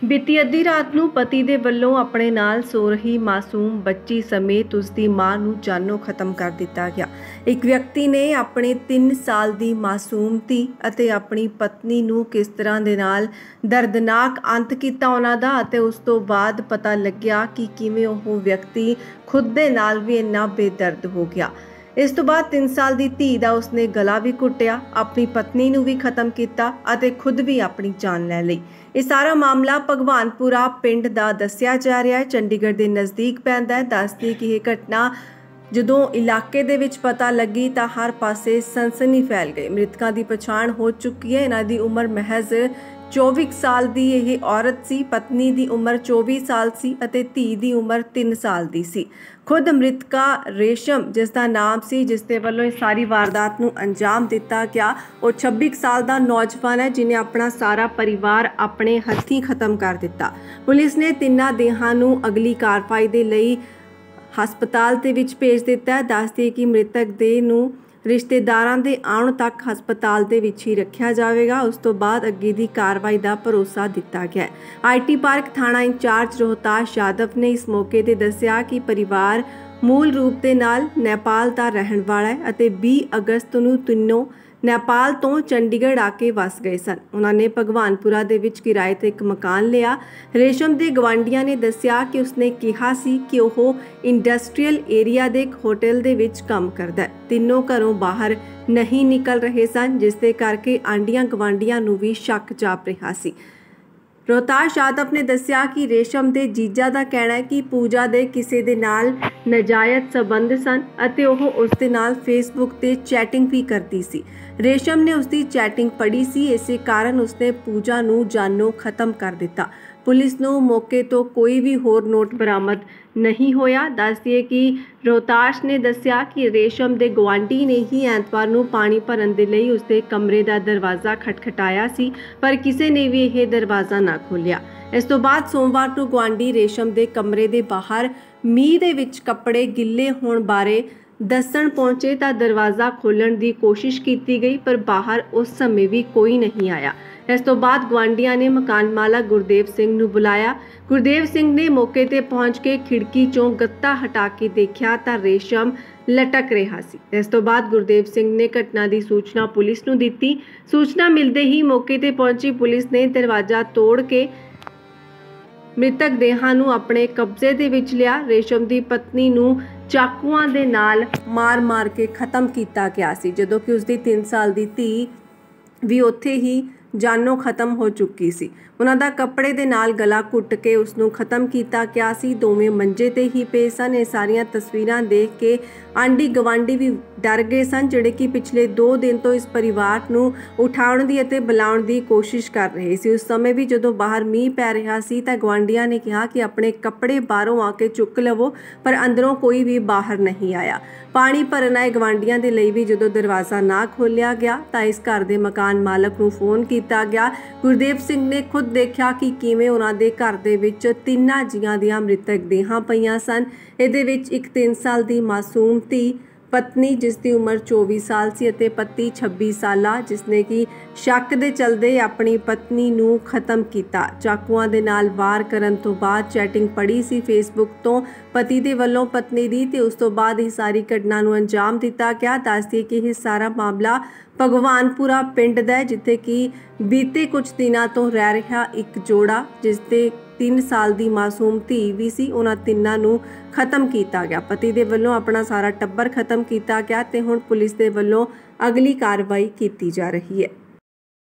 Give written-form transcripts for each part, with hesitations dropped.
ਬੀਤੀ ਅੱਧੀ ਰਾਤ ਨੂੰ ਪਤੀ ਦੇ ਵੱਲੋਂ ਆਪਣੇ ਨਾਲ ਸੋ ਰਹੀ ਮਾਸੂਮ ਬੱਚੀ ਸਮੇਤ ਉਸ ਦੀ ਮਾਂ ਨੂੰ ਜਾਨੋਂ ਖਤਮ ਕਰ ਦਿੱਤਾ ਗਿਆ। ਇੱਕ ਵਿਅਕਤੀ ਨੇ ਆਪਣੇ 3 ਸਾਲ ਦੀ ਮਾਸੂਮ ਧੀ ਅਤੇ ਆਪਣੀ ਪਤਨੀ ਨੂੰ ਕਿਸ ਤਰ੍ਹਾਂ ਦੇ ਨਾਲ ਦਰਦਨਾਕ ਅੰਤ ਕੀਤਾ ਉਹਨਾਂ ਦਾ, ਅਤੇ ਉਸ ਤੋਂ ਬਾਅਦ ਪਤਾ ਲੱਗਿਆ ਕਿ ਕਿਵੇਂ ਉਹ ਵਿਅਕਤੀ ਖੁਦ ਦੇ ਨਾਲ ਵੀ ਇੰਨਾ ਬੇਦਰਦ ਹੋ ਗਿਆ। ਇਸ ਤੋਂ ਬਾਅਦ 3 ਸਾਲ ਦੀ ਧੀ ਦਾ ਉਸਨੇ ਗਲਾ ਵੀ ਘੁੱਟਿਆ, ਆਪਣੀ ਪਤਨੀ ਨੂੰ ਵੀ ਖਤਮ ਕੀਤਾ ਅਤੇ ਖੁਦ ਵੀ ਆਪਣੀ ਜਾਨ ਲੈ ਲਈ। ਇਹ ਸਾਰਾ ਮਾਮਲਾ ਭਗਵਾਨਪੁਰਾ ਪਿੰਡ ਦਾ ਦੱਸਿਆ ਜਾ ਰਿਹਾ ਹੈ, ਚੰਡੀਗੜ੍ਹ ਦੇ ਨਜ਼ਦੀਕ ਪੈਂਦਾ ਹੈ। ਦੱਸਦੀ ਕਿ ਇਹ ਘਟਨਾ ਜਦੋਂ ਇਲਾਕੇ ਦੇ ਵਿੱਚ ਪਤਾ ਲੱਗੀ ਤਾਂ ਹਰ ਪਾਸੇ ਸਨਸਨੀ ਫੈਲ ਗਈ। ਮ੍ਰਿਤਕਾਂ ਦੀ ਪਛਾਣ ਹੋ ਚੁੱਕੀ ਹੈ। ਇਹਨਾਂ ਦੀ ਉਮਰ ਮਹਿਜ਼ 24 ਸਾਲ ਦੀ ਇਹ ਔਰਤ ਸੀ। ਪਤਨੀ ਦੀ ਉਮਰ 24 ਸਾਲ ਸੀ ਅਤੇ ਧੀ ਦੀ ਉਮਰ 3 ਸਾਲ ਦੀ ਸੀ। ਖੁਦ ਮ੍ਰਿਤਕਾ ਰੇਸ਼ਮ, ਜਿਸ ਦਾ ਨਾਮ ਸੀ, ਜਿਸ ਦੇ ਵੱਲੋਂ ਇਹ ਸਾਰੀ ਵਾਰਦਾਤ ਨੂੰ ਅੰਜਾਮ ਦਿੱਤਾ ਗਿਆ, ਉਹ 26 ਸਾਲ ਦਾ ਨੌਜਵਾਨ ਹੈ, ਜਿਨੇ ਆਪਣਾ ਸਾਰਾ ਪਰਿਵਾਰ ਆਪਣੇ ਹੱਥੀਂ ਖਤਮ ਕਰ ਦਿੱਤਾ। ਪੁਲਿਸ ਨੇ ਤਿੰਨਾਂ ਦੇਹਾਂ ਨੂੰ ਅਗਲੀ ਕਾਰਵਾਈ ਦੇ ਲਈ ਹਸਪਤਾਲ ਦੇ ਵਿੱਚ ਭੇਜ ਦਿੱਤਾ ਹੈ। ਦੱਸਦੇ ਕਿ ਮ੍ਰਿਤਕ ਦੇਹ ਨੂੰ ਰਿਸ਼ਤੇਦਾਰਾਂ ਦੇ ਆਉਣ ਤੱਕ ਹਸਪਤਾਲ ਦੇ ਵਿੱਚ ਹੀ ਰੱਖਿਆ ਜਾਵੇਗਾ। ਉਸ ਤੋਂ ਬਾਅਦ ਅੱਗੇ ਦੀ ਕਾਰਵਾਈ ਦਾ ਭਰੋਸਾ ਦਿੱਤਾ ਗਿਆ ਹੈ। ਆਈਟੀ ਪਾਰਕ ਥਾਣਾ ਇੰਚਾਰਜ ਰੋਹਤਾਸ਼ ਯਾਦਵ ਨੇ ਇਸ ਮੌਕੇ ਤੇ ਦੱਸਿਆ ਕਿ ਪਰਿਵਾਰ ਮੂਲ ਰੂਪ ਦੇ ਨਾਲ ਨੇਪਾਲ ਦਾ ਰਹਿਣ ਵਾਲਾ ਹੈ ਅਤੇ 20 ਅਗਸਤ ਨੂੰ ਤਿੰਨੋਂ ਨੇਪਾਲ ਤੋਂ ਚੰਡੀਗੜ੍ਹ ਆ ਕੇ ਵਸ ਗਏ ਸਨ। ਉਹਨਾਂ ਨੇ ਭਗਵਾਨਪੁਰਾ ਦੇ ਵਿੱਚ ਕਿਰਾਏ ਤੇ ਇੱਕ ਮਕਾਨ ਲਿਆ। ਰੇਸ਼ਮ ਦੇ ਗਵਾਂਢੀਆਂ ਨੇ ਦੱਸਿਆ ਕਿ ਉਸਨੇ ਕਿਹਾ ਸੀ ਕਿ ਉਹ ਇੰਡਸਟਰੀਅਲ ਏਰੀਆ ਦੇ ਇੱਕ ਹੋਟਲ ਦੇ ਵਿੱਚ ਕੰਮ ਕਰਦਾ ਹੈ। ਤਿੰਨੋਂ ਘਰੋਂ ਬਾਹਰ ਨਹੀਂ ਨਿਕਲ ਰਹੇ ਸਨ, ਜਿਸ ਦੇ ਕਰਕੇ ਆਂਢੀਆਂ ਗਵਾਂਢੀਆਂ ਨੂੰ ਵੀ ਸ਼ੱਕ ਜਾਪ ਰਿਹਾ ਸੀ। ਰੋਹਤਾਸ਼ ਯਾਦਵ ਨੇ ਦੱਸਿਆ ਕਿ ਰੇਸ਼ਮ ਦੇ ਜੀਜਾ ਦਾ ਕਹਿਣਾ ਹੈ ਕਿ ਪੂਜਾ ਦੇ ਕਿਸੇ ਦੇ ਨਾਲ ਨਾਜਾਇਜ਼ ਸਬੰਧ ਸਨ ਅਤੇ ਉਹ ਉਸ ਦੇ ਨਾਲ ਫੇਸਬੁੱਕ ਤੇ ਚੈਟਿੰਗ ਵੀ ਕਰਦੀ ਸੀ। ਰੇਸ਼ਮ ਨੇ ਉਸ ਦੀ ਚੈਟਿੰਗ ਪੜ੍ਹੀ ਸੀ, ਇਸੇ ਕਾਰਨ ਉਸਨੇ ਪੂਜਾ ਨੂੰ ਜਾਨੋਂ ਖਤਮ ਕਰ ਦਿੱਤਾ। ਪੁਲਿਸ ਨੂੰ ਮੌਕੇ ਤੋਂ ਕੋਈ ਵੀ ਹੋਰ ਨੋਟ ਬਰਾਮਦ ਨਹੀਂ ਹੋਇਆ। ਦੱਸਦੀਏ ਕਿ ਰੋਹਤਾਸ਼ ਨੇ ਦੱਸਿਆ ਕਿ ਰੇਸ਼ਮ ਦੇ ਗੁਆਂਢੀ ਨੇ ਹੀ ਐਤਵਾਰ ਨੂੰ ਪਾਣੀ ਭਰਨ ਦੇ ਲਈ ਉਸਦੇ ਕਮਰੇ ਦਾ ਦਰਵਾਜ਼ਾ ਖਟਖਟਾਇਆ ਸੀ, ਪਰ ਕਿਸੇ ਨੇ ਵੀ ਇਹ ਦਰਵਾਜ਼ਾ ਨਾ ਖੋਲ੍ਹਿਆ। ਇਸ ਤੋਂ ਬਾਅਦ ਸੋਮਵਾਰ ਨੂੰ ਗੁਆਂਢੀ ਰੇਸ਼ਮ ਦੇ ਕਮਰੇ ਦੇ ਬਾਹਰ ਮੀਂਹ ਦੇ ਵਿੱਚ ਕੱਪੜੇ ਗਿੱਲੇ ਹੋਣ ਬਾਰੇ ਦੱਸਣ ਪਹੁੰਚੇ ਤਾਂ ਦਰਵਾਜ਼ਾ ਖੋਲ੍ਹਣ ਦੀ ਕੋਸ਼ਿਸ਼ ਕੀਤੀ ਗਈ, ਪਰ ਬਾਹਰ ਉਸ ਸਮੇਂ ਵੀ ਕੋਈ ਨਹੀਂ ਆਇਆ। ਇਸ ਤੋਂ ਬਾਅਦ ਗੁਆਂਢੀਆਂ ਨੇ ਮਕਾਨ ਮਾਲਕ ਗੁਰਦੇਵ ਸਿੰਘ ਨੂੰ ਬੁਲਾਇਆ। ਗੁਰਦੇਵ ਸਿੰਘ ਨੇ ਮੌਕੇ ਤੇ ਪਹੁੰਚ ਕੇ ਖਿੜਕੀ ਚੋਂ ਗੱਤਾ ਹਟਾ ਕੇ ਦੇਖਿਆ ਤਾਂ ਰੇਸ਼ਮ ਲਟਕ ਰਿਹਾ ਸੀ। ਇਸ ਤੋਂ ਬਾਅਦ ਗੁਰਦੇਵ ਸਿੰਘ ਨੇ ਘਟਨਾ ਦੀ ਸੂਚਨਾ ਪੁਲਿਸ ਨੂੰ ਦਿੱਤੀ। ਸੂਚਨਾ ਮਿਲਦੇ ਹੀ ਮੌਕੇ ਤੇ ਪਹੁੰਚੀ ਪੁਲਿਸ ਨੇ ਦਰਵਾਜ਼ਾ ਤੋੜ ਕੇ ਮ੍ਰਿਤਕ ਦੇਹਾਂ ਨੂੰ ਆਪਣੇ ਕਬਜ਼ੇ ਦੇ ਵਿੱਚ ਲਿਆ। ਰੇਸ਼ਮ ਦੀ ਪਤਨੀ ਨੂੰ ਚਾਕੂਆਂ ਦੇ ਨਾਲ ਮਾਰ-ਮਾਰ ਕੇ ਖਤਮ ਕੀਤਾ ਗਿਆ ਸੀ, ਜਦੋਂ ਕਿ ਉਸਦੀ 3 ਸਾਲ ਦੀ ਧੀ ਵੀ ਉੱਥੇ ਹੀ ਜਾਨੋਂ ਖਤਮ ਹੋ ਚੁੱਕੀ ਸੀ। ਉਹਨਾਂ ਦਾ ਕੱਪੜੇ ਦੇ ਨਾਲ ਗਲਾ ਘੁੱਟ ਕੇ ਉਸ ਨੂੰ ਖਤਮ ਕੀਤਾ ਗਿਆ ਸੀ। ਦੋਵੇਂ ਮੰਜੇ ਤੇ ਹੀ ਪਏ ਸਨ। ਇਹ ਸਾਰੀਆਂ ਤਸਵੀਰਾਂ ਦੇਖ ਕੇ ਆਂਢੀ ਗਵਾਂਢੀ ਵੀ ਡਰ ਗਏ ਸਨ, ਜਿਹੜੇ ਕਿ ਪਿਛਲੇ 2 ਦਿਨ ਤੋਂ ਇਸ ਪਰਿਵਾਰ ਨੂੰ ਉਠਾਉਣ ਦੀ ਅਤੇ ਬੁਲਾਉਣ ਦੀ ਕੋਸ਼ਿਸ਼ ਕਰ ਰਹੇ ਸੀ। ਉਸ ਸਮੇਂ ਵੀ ਜਦੋਂ ਬਾਹਰ ਮੀਂਹ ਪੈ ਰਿਹਾ ਸੀ ਤਾਂ ਗੁਆਂਢੀਆਂ ਨੇ ਕਿਹਾ ਕਿ ਆਪਣੇ ਕੱਪੜੇ ਬਾਹਰੋਂ ਆ ਕੇ ਚੁੱਕ ਲਵੋ, ਪਰ ਅੰਦਰੋਂ ਕੋਈ ਵੀ ਬਾਹਰ ਨਹੀਂ ਆਇਆ। ਪਾਣੀ ਭਰਨ ਆਏ ਗੁਆਂਢੀਆਂ ਦੇ ਲਈ ਵੀ ਜਦੋਂ ਦਰਵਾਜ਼ਾ ਨਾ ਖੋਲ੍ਹਿਆ ਗਿਆ ਤਾਂ ਇਸ ਘਰ ਦੇ ਮਕਾਨ ਮਾਲਕ ਨੂੰ ਫੋਨ ਕੀਤਾ ਗਿਆ। ਗੁਰਦੇਵ ਸਿੰਘ ਨੇ ਖੁਦ ਦੇਖਿਆ ਕਿ ਕਿਵੇਂ ਉਹਨਾਂ ਦੇ ਘਰ ਦੇ ਵਿੱਚ 3 ਜੀਆਂ ਦੀਆਂ ਮ੍ਰਿਤਕ ਦੇਹਾਂ ਪਈਆਂ ਸਨ। ਇਹਦੇ ਵਿੱਚ ਇੱਕ 3 ਸਾਲ ਦੀ ਮਾਸੂਮ ਧੀ, ਪਤਨੀ ਜਿਸ ਦੀ ਉਮਰ 24 ਸਾਲ ਸੀ ਅਤੇ ਪਤੀ 26 ਸਾਲਾ, ਜਿਸਨੇ ਕਿ ਸ਼ੱਕ ਦੇ ਚਲਦੇ ਆਪਣੀ ਪਤਨੀ ਨੂੰ ਖਤਮ ਕੀਤਾ। ਚਾਕੂਆਂ ਦੇ ਨਾਲ ਵਾਰ ਕਰਨ ਤੋਂ ਬਾਅਦ ਚੈਟਿੰਗ ਪੜੀ ਸੀ ਫੇਸਬੁੱਕ ਤੋਂ ਪਤੀ ਦੇ ਵੱਲੋਂ ਪਤਨੀ ਦੀ, ਤੇ ਉਸ ਤੋਂ ਬਾਅਦ ਇਹ ਸਾਰੀ ਘਟਨਾ ਨੂੰ ਅੰਜਾਮ ਦਿੱਤਾ ਗਿਆ। ਦੱਸਦੀ ਕਿ ਇਹ ਸਾਰਾ ਮਾਮਲਾ ਭਗਵਾਨਪੁਰਾ ਪਿੰਡ ਦਾ ਹੈ, ਜਿੱਥੇ ਕਿ ਬੀਤੇ ਕੁਝ ਦਿਨਾਂ ਤੋਂ ਰਹਿ ਰਿਹਾ ਇੱਕ ਜੋੜਾ, ਜਿਸ ਦੇ 3 ਸਾਲ ਦੀ ਮਾਸੂਮ ਧੀ ਵੀ ਸੀ, ਉਹਨਾਂ ਤਿੰਨਾਂ ਨੂੰ ਖਤਮ ਕੀਤਾ ਗਿਆ। ਪਤੀ ਦੇ ਵੱਲੋਂ ਆਪਣਾ ਸਾਰਾ ਟੱਬਰ ਖਤਮ ਕੀਤਾ ਗਿਆ ਤੇ ਹੁਣ ਪੁਲਿਸ ਦੇ ਵੱਲੋਂ अगली कार्रवाई की जा रही है।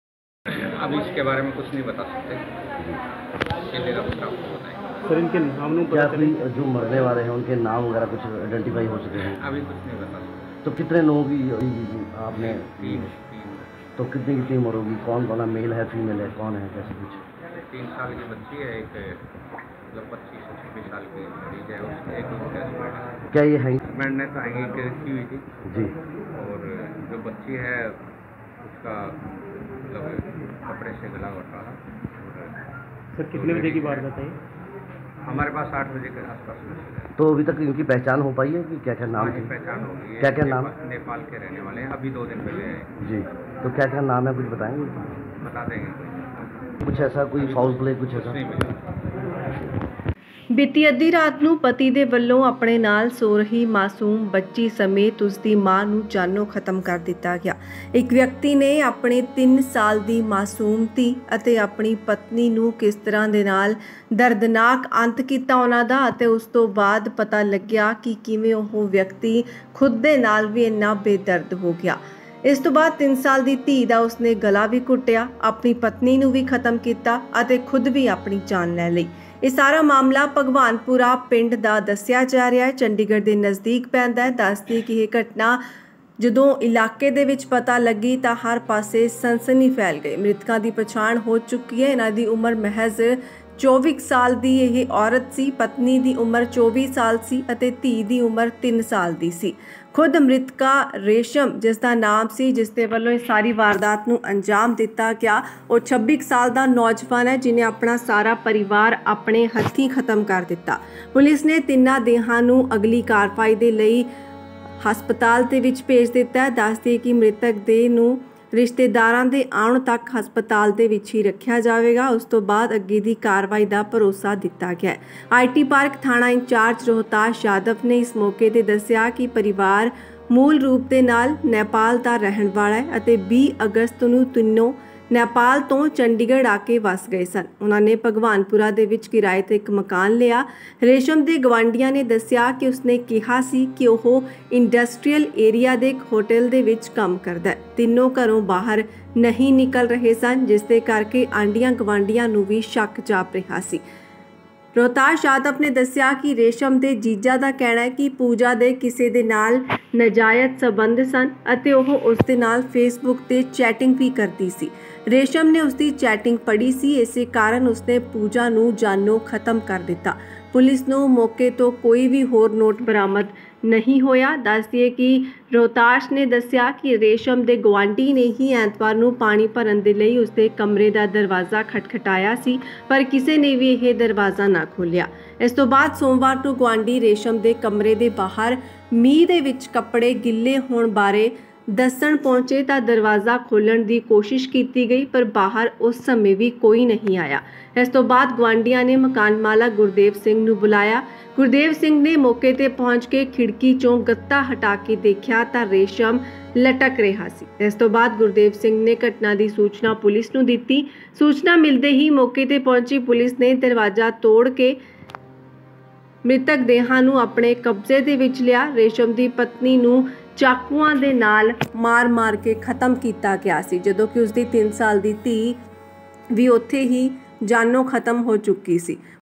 अब इसके बारे में कुछ नहीं बता सकते, सर इनके नाम क्या कोई जो मरने वाले हैं उनके नाम वगैरह कुछ आइडेंटिफाई हो चुके हैं? अभी कुछ नहीं बता सकते। तो कितने लोगों की आपने तो कितनी उम्र होगी? कौन कौन मेल है, फीमेल है, कौन है, कैसे कुछ? 3 साल की बच्ची है, एक 25-26 साल की मरीज है, उसके एक क्या ये है? मैंने तो आगे रखी हुई थी जी, और जो बच्ची है उसका मतलब कपड़े से गला घोटा है। सर कितने बजे की बात बताइए? हमारे पास 8 बजे के आसपास में। तो अभी तक इनकी पहचान हो पाई है कि क्या क्या नाम है? पहचान हो गई है। क्या क्या नाम? नेपाल के रहने वाले हैं, अभी 2 दिन पहले आए। जी, तो क्या क्या नाम है कुछ बताएंगे? बता देंगे। कुछ ऐसा कोई फाउल प्ले कुछ कुछ ऐसा? नहीं मिला। ਬੀਤੀ ਅੱਧੀ ਰਾਤ ਨੂੰ ਪਤੀ ਦੇ ਵੱਲੋਂ ਆਪਣੇ ਨਾਲ ਸੋ ਰਹੀ ਮਾਸੂਮ ਬੱਚੀ ਸਮੇਤ ਉਸ ਦੀ ਮਾਂ ਨੂੰ ਜਾਨੋਂ ਖਤਮ ਕਰ ਦਿੱਤਾ ਗਿਆ। ਇੱਕ ਵਿਅਕਤੀ ਨੇ ਆਪਣੇ 3 ਸਾਲ ਦੀ ਮਾਸੂਮ ਧੀ ਅਤੇ ਆਪਣੀ ਪਤਨੀ ਨੂੰ ਕਿਸ ਤਰ੍ਹਾਂ ਦੇ ਨਾਲ ਦਰਦਨਾਕ ਅੰਤ ਕੀਤਾ ਉਹਨਾਂ ਦਾ, ਅਤੇ ਉਸ ਤੋਂ ਬਾਅਦ ਪਤਾ ਲੱਗਿਆ ਕਿ ਕਿਵੇਂ ਉਹ ਵਿਅਕਤੀ ਖੁਦ ਦੇ ਨਾਲ ਵੀ ਇੰਨਾ ਬੇਦਰਦ ਹੋ ਗਿਆ। ਇਸ ਤੋਂ ਬਾਅਦ 3 ਸਾਲ ਦੀ ਧੀ ਦਾ ਉਸਨੇ ਗਲਾ ਵੀ ਘੁੱਟਿਆ, ਆਪਣੀ ਪਤਨੀ ਨੂੰ ਵੀ ਖਤਮ ਕੀਤਾ ਅਤੇ ਖੁਦ ਵੀ ਆਪਣੀ ਜਾਨ ਲੈ ਲਈ। ਇਹ ਸਾਰਾ ਮਾਮਲਾ ਭਗਵਾਨਪੁਰਾ ਪਿੰਡ ਦਾ ਦੱਸਿਆ ਜਾ ਰਿਹਾ ਹੈ, ਚੰਡੀਗੜ੍ਹ ਦੇ ਨਜ਼ਦੀਕ ਪੈਂਦਾ ਹੈ। ਦੱਸਦੀ ਕਿ ਇਹ ਘਟਨਾ ਜਦੋਂ ਇਲਾਕੇ ਦੇ ਵਿੱਚ ਪਤਾ ਲੱਗੀ ਤਾਂ ਹਰ ਪਾਸੇ ਸਨਸਨੀ ਫੈਲ ਗਈ। ਮ੍ਰਿਤਕਾਂ ਦੀ ਪਛਾਣ ਹੋ ਚੁੱਕੀ ਹੈ। ਇਹਨਾਂ ਦੀ ਉਮਰ ਮਹਿਜ਼ 24 ਸਾਲ ਦੀ ਇਹ ਔਰਤ ਸੀ। ਪਤਨੀ ਦੀ ਉਮਰ 24 ਸਾਲ ਸੀ ਅਤੇ ਧੀ ਦੀ ਉਮਰ 3 ਸਾਲ ਦੀ ਸੀ। ਖੁਦ ਮ੍ਰਿਤਕਾ ਰੇਸ਼ਮ, ਜਿਸ ਦਾ ਨਾਮ ਸੀ, ਜਿਸ ਦੇ ਵੱਲੋਂ ਇਹ ਸਾਰੀ ਵਾਰਦਾਤ ਨੂੰ ਅੰਜਾਮ ਦਿੱਤਾ ਗਿਆ, ਉਹ 26 ਸਾਲ ਦਾ ਨੌਜਵਾਨ ਹੈ ਜਿਨੇ ਆਪਣਾ ਸਾਰਾ ਪਰਿਵਾਰ ਆਪਣੇ ਹੱਥੀਂ ਖਤਮ ਕਰ ਦਿੱਤਾ। ਪੁਲਿਸ ਨੇ ਤਿੰਨਾਂ ਦੇਹਾਂ ਨੂੰ ਅਗਲੀ ਕਾਰਵਾਈ ਦੇ ਲਈ ਹਸਪਤਾਲ ਦੇ ਵਿੱਚ ਭੇਜ ਦਿੱਤਾ ਹੈ। ਦੱਸਦੇ ਕਿ ਮ੍ਰਿਤਕ ਦੇਹ ਨੂੰ ਰਿਸ਼ਤੇਦਾਰਾਂ ਦੇ ਆਉਣ ਤੱਕ ਹਸਪਤਾਲ ਦੇ ਵਿੱਚ ਹੀ ਰੱਖਿਆ ਜਾਵੇਗਾ। ਉਸ ਤੋਂ ਬਾਅਦ ਅੱਗੇ ਦੀ ਕਾਰਵਾਈ ਦਾ ਭਰੋਸਾ ਦਿੱਤਾ ਗਿਆ ਹੈ। ਆਈਟੀ ਪਾਰਕ ਥਾਣਾ ਇੰਚਾਰਜ ਰੋਹਤਾਸ਼ ਯਾਦਵ ਨੇ ਇਸ ਮੌਕੇ ਤੇ ਦੱਸਿਆ ਕਿ ਪਰਿਵਾਰ ਮੂਲ ਰੂਪ ਦੇ ਨਾਲ ਨੇਪਾਲ ਦਾ ਰਹਿਣ ਵਾਲਾ ਹੈ ਅਤੇ 20 ਅਗਸਤ ਨੂੰ ਤਿੰਨੋਂ ਨੇਪਾਲ ਤੋਂ ਚੰਡੀਗੜ੍ਹ ਆ ਕੇ ਵਸ ਗਏ ਸਨ। ਉਹਨਾਂ ਨੇ ਭਗਵਾਨਪੁਰਾ ਦੇ ਵਿੱਚ ਕਿਰਾਏ ਤੇ ਇੱਕ ਮਕਾਨ ਲਿਆ। ਰੇਸ਼ਮ ਦੇ ਗਵਾਂਢੀਆਂ ਨੇ ਦੱਸਿਆ ਕਿ ਉਸਨੇ ਕਿਹਾ ਸੀ ਕਿ ਉਹ ਇੰਡਸਟਰੀਅਲ ਏਰੀਆ ਦੇ ਇੱਕ ਹੋਟਲ ਦੇ ਵਿੱਚ ਕੰਮ ਕਰਦਾ ਹੈ। ਤਿੰਨੋਂ ਘਰੋਂ ਬਾਹਰ ਨਹੀਂ ਨਿਕਲ ਰਹੇ ਸਨ, ਜਿਸ ਦੇ ਕਰਕੇ ਆਂਢੀਆਂ ਗਵਾਂਢੀਆਂ ਨੂੰ ਵੀ ਸ਼ੱਕ ਜਾਪ ਰਿਹਾ ਸੀ। ਰੋਹਤਾਸ਼ ਯਾਦਵ ਨੇ ਦੱਸਿਆ ਕਿ ਰੇਸ਼ਮ ਦੇ ਜੀਜਾ ਦਾ ਕਹਿਣਾ ਹੈ ਕਿ ਪੂਜਾ ਦੇ ਕਿਸੇ ਦੇ ਨਾਲ ਨਾਜਾਇਜ਼ ਸਬੰਧ ਸਨ ਅਤੇ ਉਹ ਉਸ ਦੇ ਨਾਲ ਫੇਸਬੁੱਕ ਤੇ ਚੈਟਿੰਗ ਵੀ ਕਰਦੀ ਸੀ। ਰੇਸ਼ਮ ਨੇ ਉਸ ਦੀ ਚੈਟਿੰਗ ਪੜ੍ਹੀ ਸੀ, ਇਸੇ ਕਾਰਨ ਉਸਨੇ ਪੂਜਾ ਨੂੰ ਜਾਨੋਂ ਖਤਮ ਕਰ ਦਿੱਤਾ। ਪੁਲਿਸ ਨੂੰ ਮੌਕੇ ਤੋਂ ਕੋਈ ਵੀ ਹੋਰ ਨੋਟ ਬਰਾਮਦ ਨਹੀਂ ਹੋਇਆ। ਦੱਸਦੀਏ ਕਿ ਰੋਹਤਾਸ਼ ਨੇ ਦੱਸਿਆ ਕਿ ਰੇਸ਼ਮ ਦੇ ਗੁਆਂਢੀ ਨੇ ਹੀ ਐਤਵਾਰ ਨੂੰ ਪਾਣੀ ਭਰਨ ਦੇ ਲਈ ਉਸਦੇ ਕਮਰੇ ਦਾ ਦਰਵਾਜ਼ਾ ਖਟਖਟਾਇਆ ਸੀ, ਪਰ ਕਿਸੇ ਨੇ ਵੀ ਇਹ ਦਰਵਾਜ਼ਾ ਨਾ ਖੋਲ੍ਹਿਆ। ਇਸ ਤੋਂ ਬਾਅਦ ਸੋਮਵਾਰ ਨੂੰ ਗੁਆਂਢੀ ਰੇਸ਼ਮ ਦੇ ਕਮਰੇ ਦੇ ਬਾਹਰ ਮੀਂਹ ਦੇ ਵਿੱਚ ਕੱਪੜੇ ਗਿੱਲੇ ਹੋਣ ਬਾਰੇ ਦੱਸਣ ਪਹੁੰਚੇ ਤਾਂ ਦਰਵਾਜ਼ਾ ਖੋਲ੍ਹਣ ਦੀ ਕੋਸ਼ਿਸ਼ ਕੀਤੀ ਗਈ, ਪਰ ਬਾਹਰ ਉਸ ਸਮੇਂ ਵੀ ਕੋਈ ਨਹੀਂ ਆਇਆ। ਇਸ ਤੋਂ ਬਾਅਦ ਗੁਆਂਢੀਆਂ ਨੇ ਮਕਾਨ ਮਾਲਕ ਗੁਰਦੇਵ ਸਿੰਘ ਨੂੰ ਬੁਲਾਇਆ। ਗੁਰਦੇਵ ਸਿੰਘ ਨੇ ਮੌਕੇ ਤੇ ਪਹੁੰਚ ਕੇ ਖਿੜਕੀ ਚੋਂ ਗੱਤਾ ਹਟਾ ਕੇ ਦੇਖਿਆ ਤਾਂ ਰੇਸ਼ਮ ਲਟਕ ਰਿਹਾ ਸੀ। ਇਸ ਤੋਂ ਬਾਅਦ ਗੁਰਦੇਵ ਸਿੰਘ ਨੇ ਘਟਨਾ ਦੀ ਸੂਚਨਾ ਪੁਲਿਸ ਨੂੰ ਦਿੱਤੀ। ਸੂਚਨਾ ਮਿਲਦੇ ਹੀ ਮੌਕੇ ਤੇ ਪਹੁੰਚੀ ਪੁਲਿਸ ਨੇ ਦਰਵਾਜ਼ਾ ਤੋੜ ਕੇ ਮ੍ਰਿਤਕ ਦੇਹਾਂ ਨੂੰ ਆਪਣੇ ਕਬਜ਼ੇ ਦੇ ਵਿੱਚ ਲਿਆ। ਰੇਸ਼ਮ ਦੀ ਪਤਨੀ ਨੂੰ ਚਾਕੂਆਂ ਦੇ ਨਾਲ ਮਾਰ-ਮਾਰ ਕੇ ਖਤਮ ਕੀਤਾ ਗਿਆ ਸੀ, ਜਦੋਂ ਕਿ ਉਸ ਦੀ 3 ਸਾਲ ਦੀ ਧੀ ਵੀ ਉੱਥੇ ਹੀ ਜਾਨੋਂ ਖਤਮ ਹੋ ਚੁੱਕੀ ਸੀ।